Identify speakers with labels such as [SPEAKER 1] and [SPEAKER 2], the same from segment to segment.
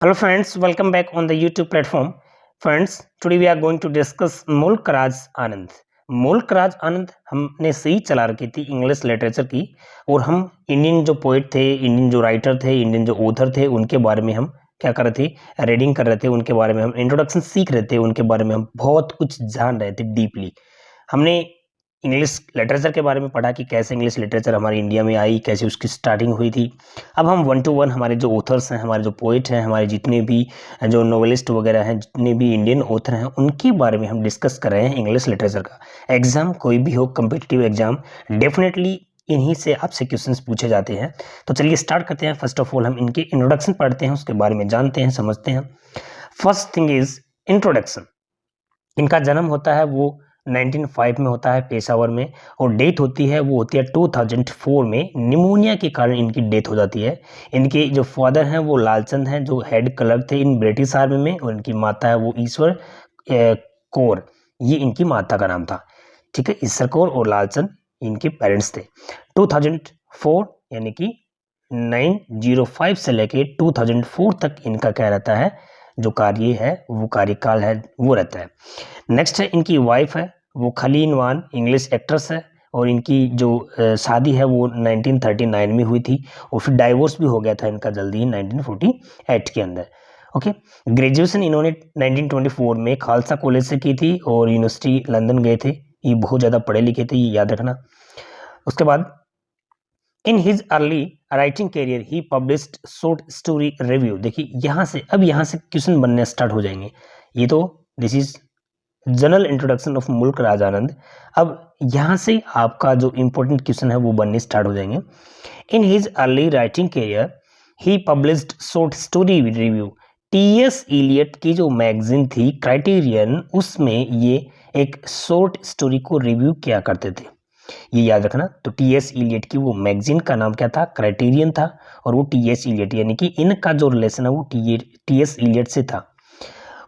[SPEAKER 1] Hello friends, welcome back on the YouTube platform. Friends, today we are going to discuss मुल्क राज आनंद। मुल्क राज आनंद हमने सही चला रखी थी इंग्लिश लिटरेचर की, और हम इंडियन जो पोइट थे, इंडियन जो राइटर थे, इंडियन जो ऑथर थे, उनके बारे में हम क्या कर रहे थे, रीडिंग कर रहे थे, उनके बारे में हम इंट्रोडक्शन सीख रहे थे, उनके बारे में हम बहुत कुछ जान रहे थे डीपली। हमने इंग्लिश लिटरेचर के बारे में पढ़ा कि कैसे इंग्लिश लिटरेचर हमारे इंडिया में आई, कैसे उसकी स्टार्टिंग हुई थी। अब हम 1 to 1 हमारे जो ऑथर्स हैं, हमारे जो पोइट हैं, हमारे जितने भी जो नोवेलिस्ट वगैरह हैं, जितने भी इंडियन ऑथर हैं, उनके बारे में हम डिस्कस कर रहे हैं इंग्लिश लिटरेचर का। एग्जाम कोई भी हो, कम्पिटिटिव एग्जाम, डेफिनेटली इन्हीं से आपसे क्वेश्चंस पूछे जाते हैं। तो चलिए स्टार्ट करते हैं। फर्स्ट ऑफ ऑल हम इनके इंट्रोडक्शन पढ़ते हैं, उसके बारे में जानते हैं, समझते हैं। First thing is introduction. इनका जन्म होता है वो 1905 में होता है पेशावर में, और डेथ होती है वो होती है 2004 में। निमोनिया के कारण इनकी डेथ हो जाती है। इनके जो फादर हैं वो लालचंद हैं, जो हेड क्लर्क थे इन ब्रिटिश आर्मी में, और इनकी माता है वो ईश्वर कौर, ये इनकी माता का नाम था। ठीक है, ईश्वर कौर और लालचंद इनके पेरेंट्स थे। 2004 यानी कि 905 से लेके 2004 तक इनका क्या रहता है, जो कार्य है वो कार्यकाल है वो रहता है। नेक्स्ट है इनकी वाइफ है वो खलीन वान, इंग्लिश एक्ट्रेस है, और इनकी जो शादी है वो 1939 में हुई थी, और फिर डाइवोर्स भी हो गया था इनका जल्दी ही 1948 के अंदर। ओके, ग्रेजुएशन इन्होंने 1924 में खालसा कॉलेज से की थी, और यूनिवर्सिटी लंदन गए थे। ये बहुत ज़्यादा पढ़े लिखे थे, ये याद रखना। उसके बाद in his early writing career ही पब्लिश्ड शॉर्ट स्टोरी रिव्यू। देखिए यहाँ से, अब यहाँ से क्वेश्चन बनने स्टार्ट हो जाएंगे। ये तो this is general introduction of मुल्क राज आनंद। अब यहाँ से आपका जो इंपॉर्टेंट क्वेश्चन है वो बनने स्टार्ट हो जाएंगे। In his early writing career ही published short story review. T S. Eliot की जो मैगजीन थी क्राइटेरियन, उसमें ये एक शॉर्ट स्टोरी को रिव्यू किया करते थे, ये याद रखना। तो टी.एस. इलियट की वो मैगजीन का नाम क्या था, क्राइटेरियन था, और वो टी.एस. इलियट यानी कि इनका जो रिलेशन है वो टी.एस. इलियट से था।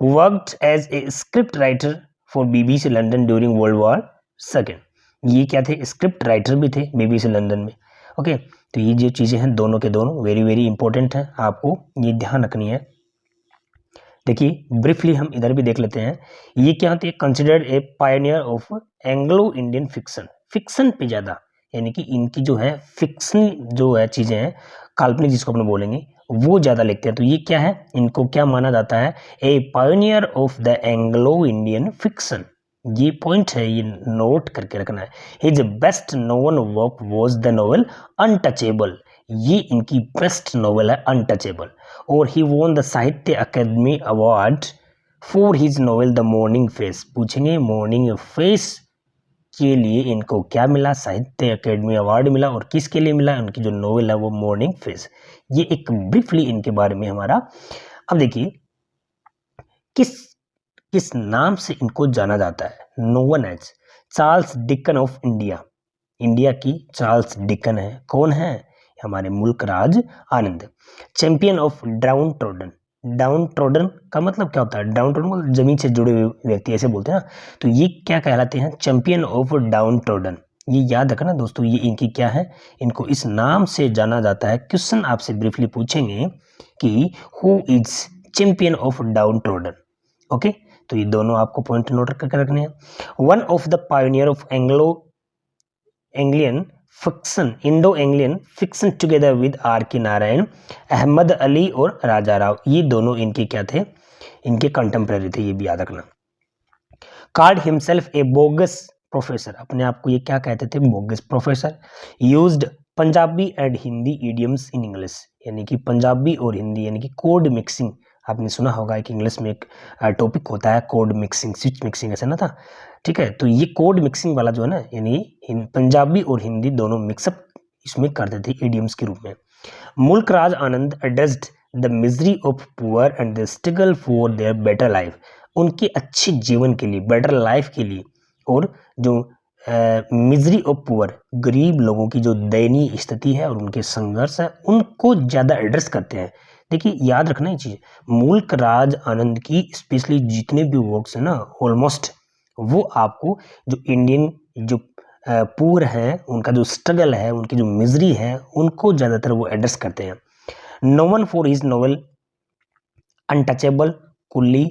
[SPEAKER 1] Worked as a script writer for BBC London during world war second. ये क्या थे, स्क्रिप्ट राइटर भी थे बीबीसी लंदन में। ओके, तो ये जो चीज़ें हैं दोनों के दोनों वेरी वेरी इंपॉर्टेंट हैं, आपको ये ध्यान रखनी है। देखिए ब्रीफली हम इधर भी देख लेते हैं। ये क्या होती है, considered a pioneer of Anglo Indian fiction. Fiction पे ज़्यादा, यानी कि इनकी जो है फिक्शन जो है चीज़ें हैं, काल्पनिक जिसको अपने बोलेंगे, वो ज़्यादा लिखते हैं। तो ये क्या है, इनको क्या माना जाता है, a pioneer of the Anglo Indian fiction. ये पॉइंट है, ये नोट करके रखना है। His best known work was the novel untouchable. ये इनकी बेस्ट नोवेल है अनटचेबल, और he won the Sahitya Akademi award for his novel the morning face. पूछेंगे मॉर्निंग फेस के लिए इनको क्या मिला, साहित्य अकेडमी अवार्ड मिला, और किसके लिए मिला, उनकी जो नोवेल है वो मॉर्निंग फेस। ये एक ब्रीफली इनके बारे में हमारा। अब देखिए किस किस नाम से इनको जाना जाता है, known as Charles Dickens of India. India की चार्ल्स डिकन है, कौन है, हमारे Mulk Raj Anand. Champion of downtrodden. Downtrodden का मतलब क्या होता है, डाउन ट्रोडन मतलब जमीन से जुड़े हुए व्यक्ति, ऐसे बोलते हैं ना। तो ये क्या कहलाते हैं, चैंपियन ऑफ डाउन ट्रोडन। ये याद रखना दोस्तों, ये इनकी क्या है, इनको इस नाम से जाना जाता है। क्वेश्चन आपसे ब्रीफली पूछेंगे कि who is champion of downtrodden. Okay, तो ये दोनों आपको पॉइंट नोट करके रखने हैं। One of the pioneer of Anglo Anglian fiction, Indo Anglian fiction together with R K Narayan, Ahmad Ali और राजा राव। ये दोनों इनके क्या थे, इनके कंटेम्प्रेरी थे, ये भी याद रखना। कार्ड हिमसेल्फ ए बोगस प्रोफेसर। अपने आप को ये क्या कहते थे, bogus professor. Used Punjabi and Hindi idioms in English. यानी कि पंजाबी और हिंदी यानी कि कोड मिक्सिंग। आपने सुना होगा कि इंग्लिश में एक टॉपिक होता है कोड मिक्सिंग, स्विच मिक्सिंग, ऐसा ना था। ठीक है, तो ये कोड मिक्सिंग वाला जो है ना, यानी पंजाबी और हिंदी दोनों मिक्सअप इसमें करते थे इडियम्स के रूप में। Mulk Raj Anand addressed the misery of poor and the struggle for their better life. उनके अच्छे जीवन के लिए, बेटर लाइफ के लिए, और जो मिजरी ऑफ पुअर, गरीब लोगों की जो दयनीय स्थिति है और उनके संघर्ष है, उनको ज़्यादा एड्रेस करते हैं। देखिए याद रखना ये चीज़, मुल्क राज आनंद की स्पेशली जितने भी वर्क्स हैं ना, ऑलमोस्ट वो आपको जो इंडियन जो पुअर हैं, उनका जो स्ट्रगल है, उनकी जो मिजरी है, उनको ज़्यादातर वो एड्रेस करते हैं। Known for his novel untouchable, coolie,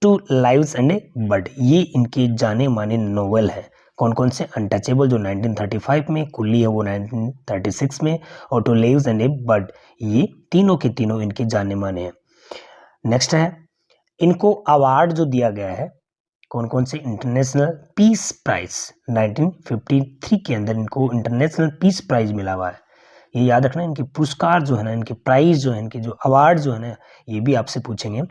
[SPEAKER 1] two lives and a bird, ये इनके जाने माने नोवेल है। कौन कौन से? अनटचेबल जो 1935 में, कुल्ली है वो 1936 में, और two lives and a bird, ये तीनों के तीनों इनके जाने माने हैं। नेक्स्ट है, इनको अवार्ड जो दिया गया है, कौन कौन से? इंटरनेशनल पीस प्राइज 1953 के अंदर इनको इंटरनेशनल पीस प्राइज मिला हुआ है। ये याद रखना, इनके पुरस्कार जो है ना, इनके प्राइज जो है, इनके जो अवार्ड जो है ना, ये भी आपसे पूछेंगे।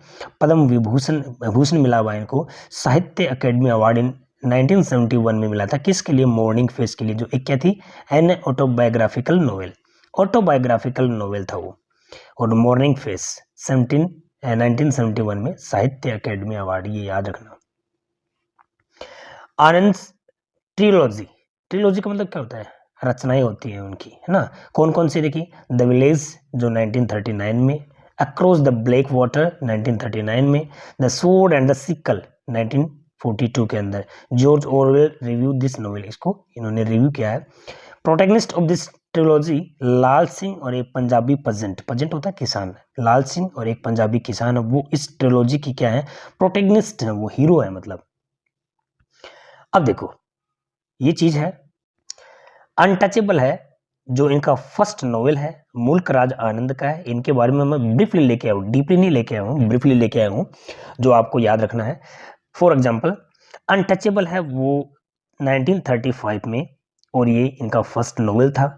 [SPEAKER 1] पद्म विभूषण मिला हुआ है इनको। साहित्य अकेडमी अवार्ड इन 1971 में मिला था, किसके लिए? मॉर्निंग फेस के लिए, जो एक क्या थी? N autobiographical novel, autobiographical novel था वो। और मॉर्निंग फेस 1971 में साहित्य अकेडमी अवार्ड, ये याद रखना। आनंद ट्रिलॉजी, ट्रिलॉजी का मतलब क्या होता है? रचनाएं होती हैं उनकी, है ना। कौन कौन सी? देखिए, द विलेज जो 1939 में, अक्रॉस द ब्लैक वाटर 1939 में, the sword and the sickle 1942 के अंदर। George Orwell review this novel, इसको इन्होंने रिव्यू किया है। प्रोटैगनिस्ट ऑफ दिस ट्रिलॉजी लाल सिंह और एक पंजाबी पजेंट, पजेंट होता है किसान, लाल सिंह और एक पंजाबी किसान, वो इस ट्रिलॉजी की क्या है? प्रोटैगनिस्ट है, वो हीरो है मतलब। अब देखो, ये चीज है। अनटचेबल है जो इनका फर्स्ट नॉवेल है, मुल्क राज आनंद का है। इनके बारे में मैं ब्रीफली लेके आया हूँ, डीपली नहीं लेके आया हूँ, ब्रीफली लेके आया हूँ, जो आपको याद रखना है। फॉर एग्जाम्पल, अनटचेबल है वो 1935 में, और ये इनका फर्स्ट नॉवेल था।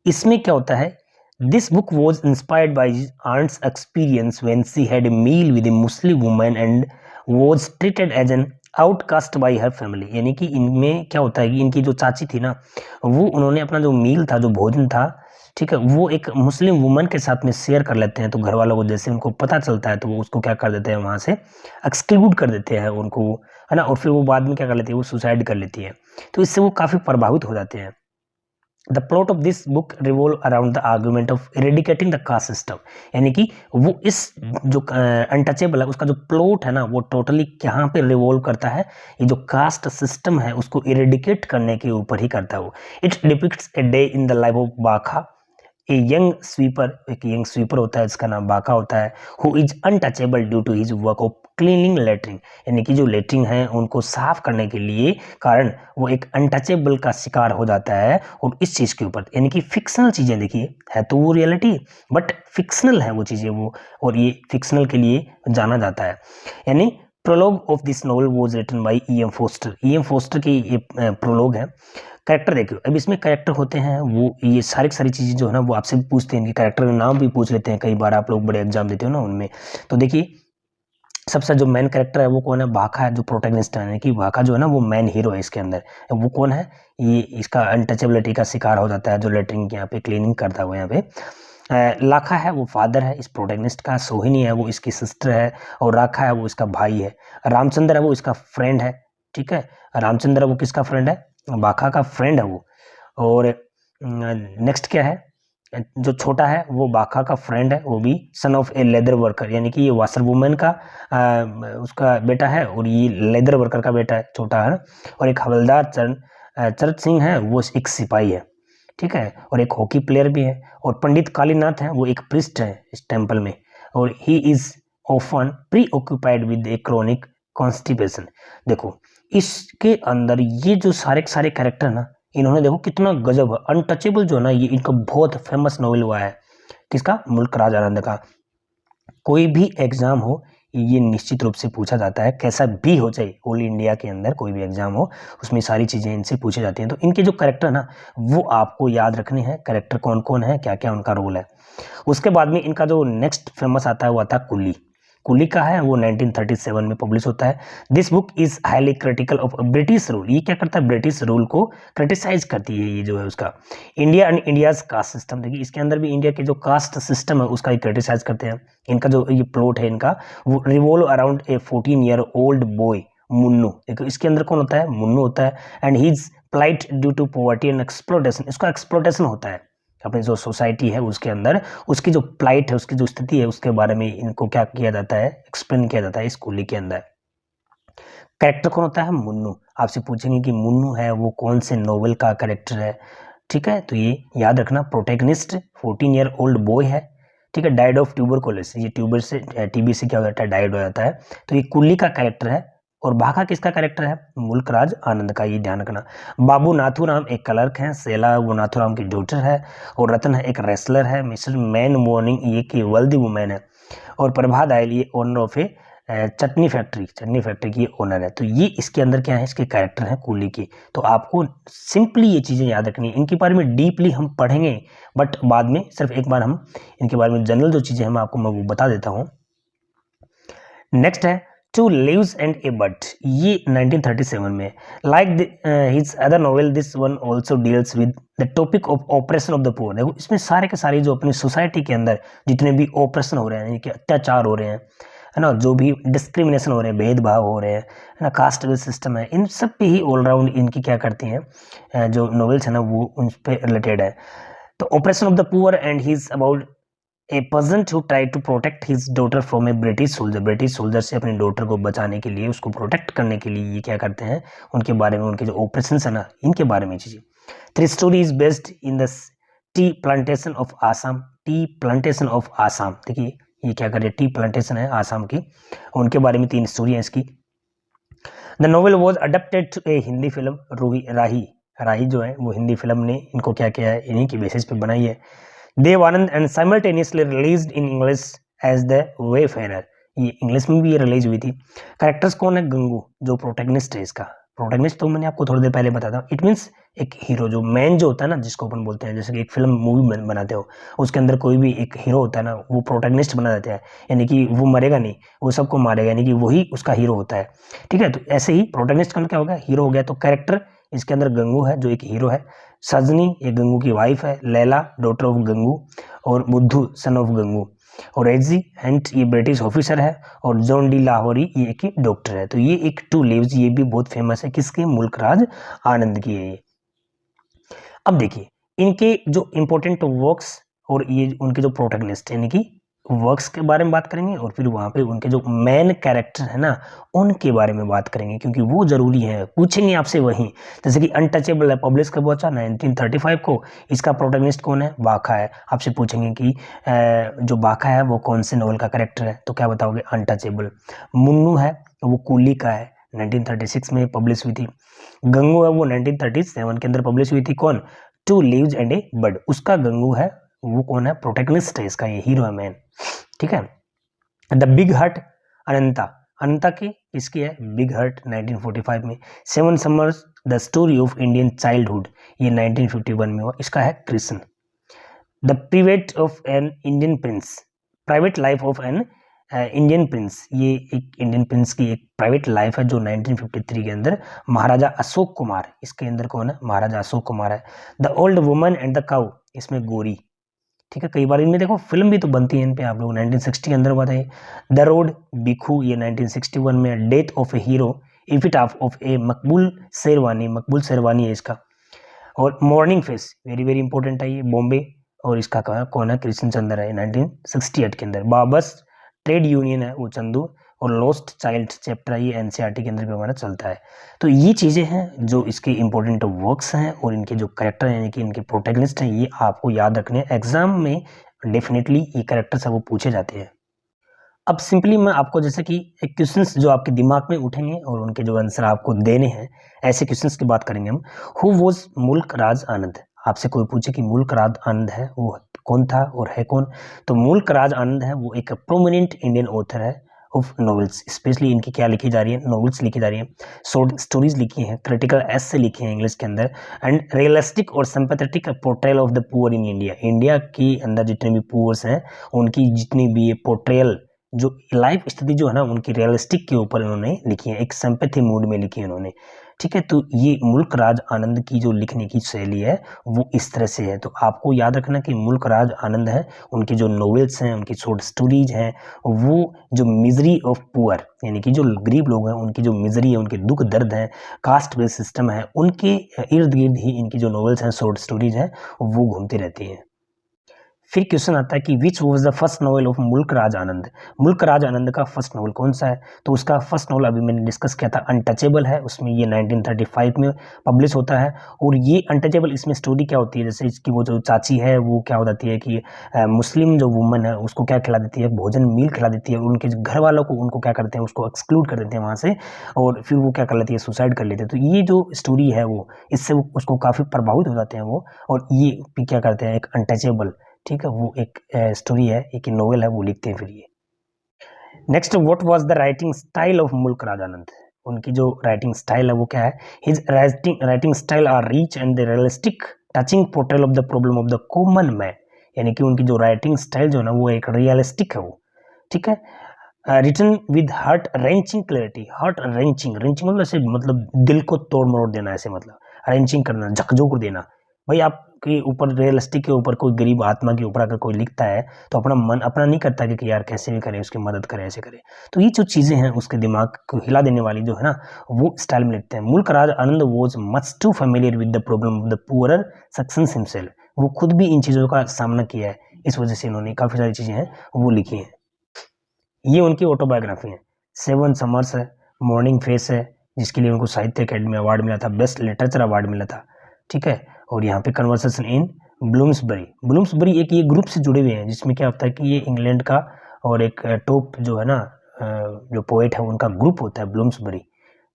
[SPEAKER 1] इसमें क्या होता है? This book was inspired by aunt's experience when she had a meal with a Muslim woman and was treated as an outcast by her family. यानी कि इनमें क्या होता है कि इनकी जो चाची थी ना, वो उन्होंने अपना जो मील था, जो भोजन था, ठीक है, वो एक मुस्लिम वुमन के साथ में शेयर कर लेते हैं। तो घर वालों को जैसे उनको पता चलता है, तो वो उसको क्या कर देते हैं, वहाँ से एक्सक्लूड कर देते हैं उनको, है ना। और फिर वो बाद में क्या कर लेती है? वो सुसाइड कर लेती है। तो इससे वो काफ़ी प्रभावित हो जाते हैं। The plot of this book revolve around the argument of eradicating the caste system. यानी कि वो इस जो अनटचेबल है, उसका जो प्लॉट है ना, वो टोटली कहाँ पे रिवॉल्व करता है? ये जो कास्ट सिस्टम है, उसको इरेडिकेट करने के ऊपर ही करता है वो। It depicts a day in the life of Bakha, a young sweeper, एक यंग स्वीपर होता है जिसका नाम बाका होता है, who is untouchable due to his work of cleaning latrines. यानी कि जो लेटरिंग है उनको साफ करने के लिए कारण वो एक अनटचेबल का शिकार हो जाता है। और इस चीज के ऊपर, यानी कि फिक्शनल चीजें, देखिए है तो वो रियलिटी, बट फिक्शनल है वो चीजें वो, और ये फिक्शनल के लिए जाना जाता है। यानी prologue of this novel was written by E.M. Forster, E.M. Forster की ये प्रोलॉग है। कैरेक्टर देखिए, अब इसमें कैरेक्टर होते हैं वो, ये सारी चीज़ें जो है ना, वो आपसे भी पूछते हैं, इनके कैरेक्टर के नाम भी पूछ लेते हैं, कई बार आप लोग बड़े एग्जाम देते हो ना उनमें। तो देखिए, सबसे जो मेन कैरेक्टर है वो कौन है? भाखा है, जो प्रोटैगनिस्ट है, यानी कि भाखा जो है ना, वो मेन हीरो है इसके अंदर। वो कौन है? ये इसका अनटचेबिलिटी का शिकार हो जाता है, जो लेटरिंग यहाँ पे क्लीनिंग करता है वो यहाँ पे। लाखा है वो फादर है इस प्रोटैगनिस्ट का, सोहिनी है वो इसकी सिस्टर है, और राखा है वो इसका भाई है, रामचंद्र है वो इसका फ्रेंड है। ठीक है, रामचंद्र वो किसका फ्रेंड है? बाखा का फ्रेंड है वो। और नेक्स्ट क्या है? जो छोटा है वो बाखा का फ्रेंड है, वो भी son of A leather worker, यानी कि ये वाशर वुमेन का उसका बेटा है, और ये लेदर वर्कर का बेटा है, छोटा है। और एक हवलदार चरण सिंह है, वो एक सिपाही है। ठीक है, और एक हॉकी प्लेयर भी है। और पंडित कालीनाथ है, वो एक प्रिस्ट है इस टेम्पल में, और he is often pre occupied with A chronic constipation. देखो, इसके अंदर ये जो सारे कैरेक्टर ना, इन्होंने देखो कितना गजब है। अनटचेबल जो है ना, ये इनका बहुत फेमस नॉवेल हुआ है, किसका? मुल्क राज आनंद का। कोई भी एग्जाम हो, ये निश्चित रूप से पूछा जाता है, कैसा भी हो, चाहे ऑल इंडिया के अंदर कोई भी एग्जाम हो, उसमें सारी चीजें इनसे पूछी जाती हैं। तो इनके जो कैरेक्टर ना, वो आपको याद रखने हैं, कैरेक्टर कौन कौन है, क्या क्या उनका रोल है। उसके बाद में इनका जो नेक्स्ट फेमस आता है वो आता है कुली। कुली का है वो 1937 में पब्लिश होता है। This book is highly critical of British rule. ये क्या करता है? ब्रिटिश रूल को क्रिटिसाइज करती है ये जो है उसका। India and India's caste system, देखिए इसके अंदर भी इंडिया के जो कास्ट सिस्टम है उसका ही क्रिटिसाइज करते हैं। इनका जो ये प्लॉट है इनका, वो revolve around a 14 year old boy Munoo. देखो इसके अंदर कौन होता है? मुन्नू होता है। And he is plight due to poverty and exploitation. इसका एक्सप्लोटेशन होता है अपनी जो सोसाइटी है उसके अंदर, उसकी जो प्लाइट है, उसकी जो स्थिति है, उसके बारे में इनको क्या किया जाता है? एक्सप्लेन किया जाता है इस कुली के अंदर। कैरेक्टर कौन होता है? मुन्नू। आपसे पूछेंगे कि मुन्नू है वो कौन से नोवेल का कैरेक्टर है। ठीक है, तो ये याद रखना, प्रोटैगनिस्ट 14 ईयर ओल्ड बॉय है, ठीक है, डाइड ऑफ ट्यूबरकुलोसिस, ये ट्यूबर से टीबी से क्या हो जाता है, डाइड हो जाता है। तो ये कुल्ली का कैरेक्टर है और भाका किसका कैरेक्टर है, मुल्कराज आनंद का, ये ध्यान रखना। बाबू नाथूराम एक क्लर्क हैं, सेला वो नाथूराम की डॉटर है, और रतन है एक रेसलर है, मिस्टर मैन मॉर्निंग ये की वेल्दी वुमेन है, और प्रभा दायल ये owner of A chutney factory की ओनर है। तो ये इसके अंदर क्या है, इसके कैरेक्टर हैं कूली की। तो आपको सिंपली ये चीज़ें याद रखनी है, इनके बारे में डीपली हम पढ़ेंगे बट बाद में, सिर्फ एक बार हम इनके बारे में जनरल जो चीज़ें हैं आपको मैं वो बता देता हूँ। नेक्स्ट है टू लीव्स एंड ए बड, ये 1937 में। Like his other novel this one also deals with the topic of operation of the poor. देखो इसमें सारे के सारे जो अपनी सोसाइटी के अंदर जितने भी ऑपरेशन हो रहे हैं, यानी कि अत्याचार हो रहे हैं, है ना, जो भी डिस्क्रिमिनेशन हो रहे हैं, भेदभाव हो रहे हैं, है ना, कास्ट बेस्ड सिस्टम है, इन सब पे ही ऑलराउंड इनकी क्या करती हैं जो नॉवेल्स है ना वो उन पे रिलेटेड है। तो operation of the poor and he is about a person who try to protect his daughter from a British soldier से अपनी डॉटर को बचाने के लिए, उसको प्रोटेक्ट करने के लिए ये क्या करते हैं, उनके बारे में, उनके जो ऑपरेशन है ना, इनके बारे में चीज़ें। Three story is based in the tea plantation of Assam, tea plantation of Assam, देखिए ये क्या कर रहे हैं, टी प्लांटेशन है आसाम की, उनके बारे में 3 स्टोरी है इसकी। The novel was adapted to a Hindi film, Rahi जो है वो हिंदी फिल्म ने इनको क्या किया है, इन्हीं की बेसिस पे बनाई है। Dev Anand and simultaneously released in English as the wayfarer, ये इंग्लिश में भी ये रिलीज हुई थी। कैरेक्टर्स कौन है, गंगू जो प्रोटैगनिस्ट है इसका। प्रोटैगनिस्ट तो मैंने आपको थोड़ी देर पहले बताया था, इट मीन्स एक हीरो, जो मैन जो होता है ना, जिसको अपन बोलते हैं, जैसे कि एक फिल्म मूवी बनाते हो, उसके अंदर कोई भी एक हीरो होता है ना, वो प्रोटैगनिस्ट बना देते हैं, यानी कि वो मरेगा नहीं, वो सबको मारेगा, यानी कि वही उसका हीरो होता है। ठीक है, तो ऐसे ही प्रोटैगनिस्ट का क्या हो गया, हीरो हो गया। तो कैरेक्टर इसके अंदर गंगू है जो एक हीरो है, सजनी ये गंगू की वाइफ है, लैला डॉटर ऑफ गंगू, और बुद्धू सन ऑफ गंगू, और एजी हैंट ये ब्रिटिश ऑफिसर है, और जॉन डी लाहौरी ये एक डॉक्टर है। तो ये एक टू लीव्स ये भी बहुत फेमस है, किसके, मुल्कराज आनंद की है ये। अब देखिए इनके जो इंपॉर्टेंट वर्क्स और ये उनके जो प्रोटैगनिस्ट यानी कि वर्क्स के बारे में बात करेंगे, और फिर वहाँ पे उनके जो मेन कैरेक्टर है ना उनके बारे में बात करेंगे, क्योंकि वो जरूरी है, पूछेंगे आपसे वही। जैसे कि अनटचेबल है, पब्लिश कब हुआ था, 1935 को। इसका प्रोटैगनिस्ट कौन है, बाखा है। आपसे पूछेंगे कि जो बाखा है वो कौन से नॉवल का कैरेक्टर है, तो क्या बताओगे, अनटचेबल। मुन्नू है वो कुली का है, 1936 में पब्लिश हुई थी। गंगू है वो 1937 के अंदर पब्लिश हुई थी, कौन, टू लीव्स एंड ए बड, उसका गंगू है, वो कौन है, प्रोटैगनिस्ट है इसका, ये हीरो है मैन। ठीक है। द बिग हर्ट अनंता की इसकी है बिग हर्ट 1945 में। 7 summers the story of Indian childhood ये 1951 में हुआ, इसका है Krishna. The private life of an Indian Prince, ये एक इंडियन प्रिंस की एक प्राइवेट लाइफ है जो 1953 के अंदर महाराजा अशोक कुमार, इसके अंदर कौन है, महाराजा अशोक कुमार है। The old woman and the cow, इसमें गोरी। ठीक है, कई बार इनमें देखो फिल्म भी तो बनती है इन पे, आप लोग 1960 के अंदर हुआ था ये। द रोड बिखू ये 1961 में। Death of a hero epitaph of a Maqbool Sherwani है इसका। और morning face very very important है ये, बॉम्बे, और इसका कौन है, कृष्ण चंद्र है 1968 के अंदर। बाबस ट्रेड यूनियन है वो चंदू, और लॉस्ट चाइल्ड चैप्टर है ये एनसीईआरटी के अंदर भी हमारा चलता है। तो ये चीज़ें हैं जो इसके इंपॉर्टेंट वर्क्स हैं, और इनके जो कैरेक्टर हैं यानी कि इनके प्रोटैगनिस्ट हैं, ये आपको याद रखने हैं। एग्जाम में डेफिनेटली ये कैरेक्टर्स है वो पूछे जाते हैं। अब सिंपली मैं आपको जैसे कि एक क्वेश्चंस जो आपके दिमाग में उठेंगे और उनके जो आंसर आपको देने हैं, ऐसे क्वेश्चंस की बात करेंगे हम। हु वॉज मुल्कराज आनंद, आपसे कोई पूछे कि मुल्कराज आनंद है वो कौन था और है कौन, तो मुल्कराज आनंद है वो एक प्रोमिनेंट इंडियन ऑथर है ऑफ नॉवेल्स। स्पेशली इनकी क्या लिखी जा रही है, नॉवेल्स लिखी जा रही है, शॉर्ट स्टोरीज लिखी हैं, क्रिटिकल एस्से लिखे हैं इंग्लिश के अंदर, एंड रियलिस्टिक और sympathetic portrayal of the poor in India. India के अंदर जितने भी पुअर्स हैं उनकी जितनी भी ये पोर्ट्रेयल जो लाइफ स्थिति जो है ना उनकी रियलिस्टिक के ऊपर इन्होंने लिखी है, एक सिंपैथी मूड में लिखी है इन्होंने। ठीक है, तो ये मुल्कराज आनंद की जो लिखने की शैली है वो इस तरह से है। तो आपको याद रखना कि मुल्कराज आनंद है, उनकी जो नॉवेल्स हैं, उनकी शॉर्ट स्टोरीज हैं, वो जो मिजरी ऑफ पुअर यानी कि जो गरीब लोग हैं उनकी जो मिजरी है, उनके दुख दर्द है, कास्ट बेस्ड सिस्टम है, उनके इर्द गिर्द ही इनकी जो नॉवेल्स हैं, शॉर्ट स्टोरीज हैं, वो घूमती रहती हैं। फिर क्वेश्चन आता है कि which was the first novel of मुल्क राज आनंद। मुल्क राज आनंद का फर्स्ट नॉवल कौन सा है? तो उसका फर्स्ट नॉवल अभी मैंने डिस्कस किया था, अनटचेबल है। उसमें ये 1935 में पब्लिश होता है। और ये अनटचेबल, इसमें स्टोरी क्या होती है, जैसे इसकी वो जो चाची है वो क्या हो जाती है कि मुस्लिम जो वुमन है उसको क्या खिला देती है, भोजन मील खिला देती है, और उनके घर वालों को उनको क्या करते हैं, उसको एक्सक्लूड कर देते हैं वहाँ से, और फिर वो क्या कर लेती है, सुसाइड कर लेते हैं। तो ये जो स्टोरी है वो, इससे वो उसको काफ़ी प्रभावित हो जाते हैं वो, और ये भी क्या करते हैं, एक अनटचेबल, ठीक है, वो एक स्टोरी है, एक नोवेल है, वो लिखते हैं फिर ये। Next, what was the writing style of मुल्क राज आनंद। उनकी जो राइटिंग स्टाइल है वो क्या है? His writing style are rich and realistic touching portrayal of the problem of the common man. यानी कि उनकी जो राइटिंग स्टाइल जो है ना वो एक रियलिस्टिक है वो, ठीक है। Written with heart wrenching clarity. Heart wrenching, wrenching मतलब ऐसे, मतलब दिल को तोड़ मरोड़ देना, ऐसे मतलब रेंचिंग करना, झकझोर देना। भाई आपके ऊपर, रियलिस्टिक के ऊपर कोई गरीब आत्मा के ऊपर अगर कोई लिखता है तो अपना मन अपना नहीं करता कि यार कैसे भी करें, उसकी मदद करें, ऐसे करें। तो ये जो चीज़ें हैं उसके दिमाग को हिला देने वाली जो है ना, वो स्टाइल में लिखते हैं। Mulk Raj Anand was much too familiar with the problem of the poorer sections himself. वो खुद भी इन चीज़ों का सामना किया है, इस वजह से इन्होंने काफ़ी सारी चीज़ें हैं वो लिखी हैं। ये उनकी ऑटोबायोग्राफी है। सेवन समर्स है, मॉर्निंग फेस है, जिसके लिए उनको साहित्य अकेडमी अवार्ड मिला था, बेस्ट लिटरेचर अवार्ड मिला था, ठीक है। और यहाँ पे कन्वर्सेशन इन ब्लूम्सबरी। ब्लूम्सबरी एक ये ग्रुप से जुड़े हुए हैं, जिसमें क्या होता है कि ये इंग्लैंड का और एक टॉप जो है ना जो पोएट है उनका ग्रुप होता है ब्लूम्सबरी,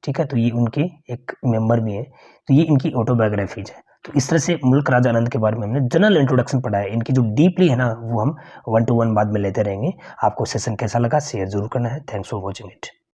[SPEAKER 1] ठीक है। तो ये उनके एक मेंबर भी है। तो ये इनकी ऑटोबायोग्राफीज है। तो इस तरह से मुल्क राज आनंद के बारे में हमने जनरल इंट्रोडक्शन पढ़ा है। इनकी जो डीपली है ना वो हम 1 to 1 बाद में लेते रहेंगे। आपको सेशन कैसा लगा शेयर जरूर करना है। Thanks for watching it.